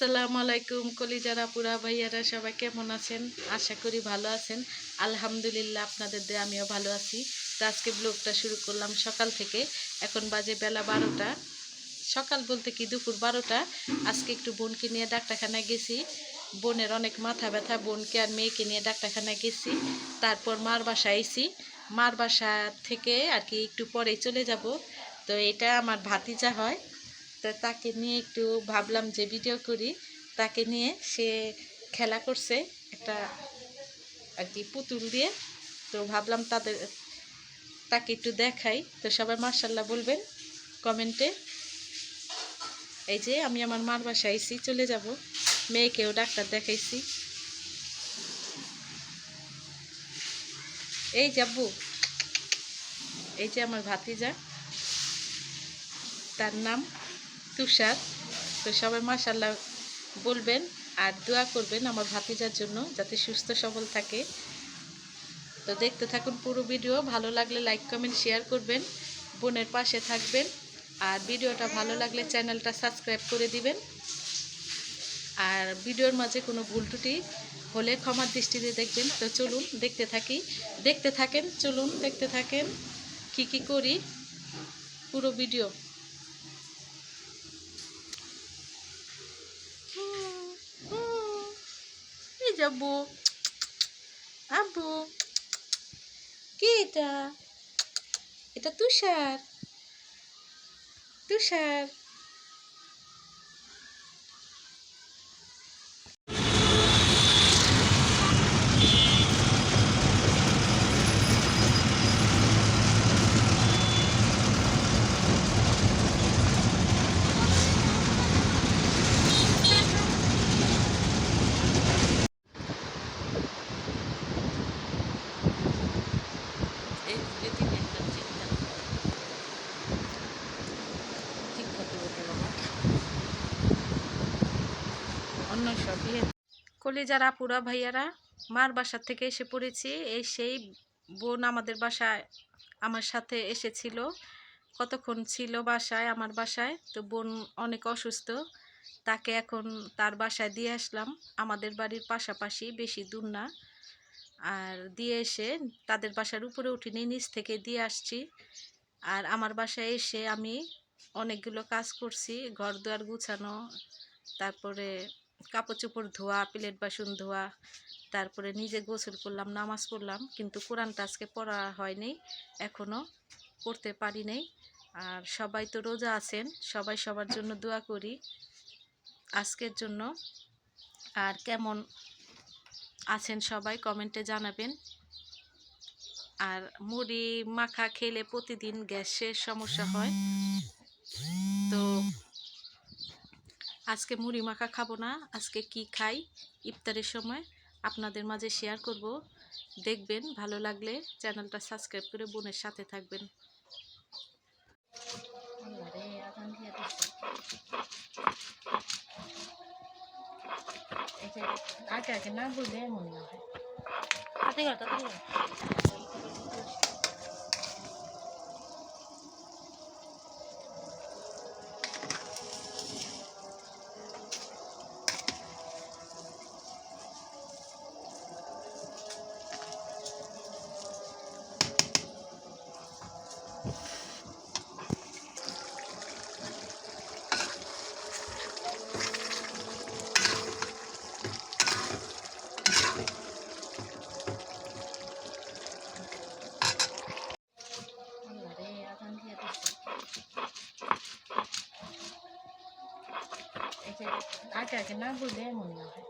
আসসালামু আলাইকুম কলিজারা পুরা ভাইয়ারা সবাই কেমন আছেন? আশা করি ভালো আছেন। আলহামদুলিল্লাহ আপনাদের দিয়ে আমিও ভালো আছি। তো আজকে ব্লগটা শুরু করলাম সকাল থেকে। এখন বাজে বেলা 12টা। সকাল বলতে কি দুপুর 12টা। আজকে একটু বোনকে নিয়ে ডাক্তারখানায় গেছি। বোনের অনেক মাথা ব্যথা, বোনকে আর মেয়েকে নিয়ে ডাক্তারখানায় গেছি। তারপর মার বাসায় আইছি। মার বাসা থেকে আর কি একটু পরেই চলে যাব। তো এটা আমার ভাতিজা হয়। তো তাকে নিয়ে একটু ভাবলাম যে ভিডিও করি। তাকে নিয়ে সে খেলা করছে একটা আর কি পুতুল দিয়ে। তো ভাবলাম তাকে একটু দেখাই। তো সবাই মাশাআল্লাহ বলবেন কমেন্টে। এই যে আমি আমার মার বাসায় আইছি, চলে যাব। মেয়েকেও ডাক্তার দেখাইছি। এই যাবো, এই যে আমার ভাতিজা, তার নাম তুষার। তো সবাই মাশাআল্লাহ বলবেন আর দোয়া করবেন আমার ভাতিজার জন্য, যাতে সুস্থ সবল থাকে। তো দেখতে থাকুন পুরো ভিডিও। ভালো লাগলে লাইক কমেন্ট শেয়ার করবেন, বোনের পাশে থাকবেন। আর ভিডিওটা ভালো লাগলে চ্যানেলটা সাবস্ক্রাইব করে দিবেন। আর ভিডিওর মাঝে কোনো ভুল ত্রুটি হলে ক্ষমার দৃষ্টিতে দেখবেন। তো চলুন দেখতে থাকেন, চলুন দেখতে থাকেন কি করি পুরো ভিডিও। এই যাবো আব্বু, কি এটা? এটা তুষার। তুষার অন্য সবই কলিজার আপুরা ভাইয়ারা, মার বাসা থেকে এসে পড়েছি। এই সেই বোন আমাদের বাসায় আমার সাথে এসেছিল। কতক্ষণ ছিল বাসায়, আমার বাসায়। তো বোন অনেক অসুস্থ, তাকে এখন তার বাসায় দিয়ে আসলাম। আমাদের বাড়ির পাশাপাশি, বেশি দূর না। আর দিয়ে এসে তাদের বাসার উপরে উঠিনি, নিচ থেকে দিয়ে আসছি। আর আমার বাসায় এসে আমি অনেকগুলো কাজ করছি, ঘর দুয়ার গুছানো, তারপরে কাপড় চোপড় ধোয়া, প্লেট বাসন ধোয়া, তারপরে নিজে গোসল করলাম, নামাজ পড়লাম। কিন্তু কোরআনটা আজকে পড়া হয়নি, এখনও পড়তে পারি নাই। আর সবাই তো রোজা আছেন, সবাই সবার জন্য দোয়া করি আজকের জন্য। আর কেমন আছেন সবাই কমেন্টে জানাবেন। আর মুড়ি মাখা খেলে প্রতিদিন গ্যাসের সমস্যা হয়। তো আজকে মুড়ি মাখা খাবো না, আজকে কি খাই ইফতারের সময় আপনাদের মাঝে শেয়ার করব। দেখবেন, ভালো লাগলে চ্যানেলটা সাবস্ক্রাইব করে বোনের সাথে থাকবেন। আগে আগে না বললে এমন না হয়। আগে আগে না বললে এমন না হয়।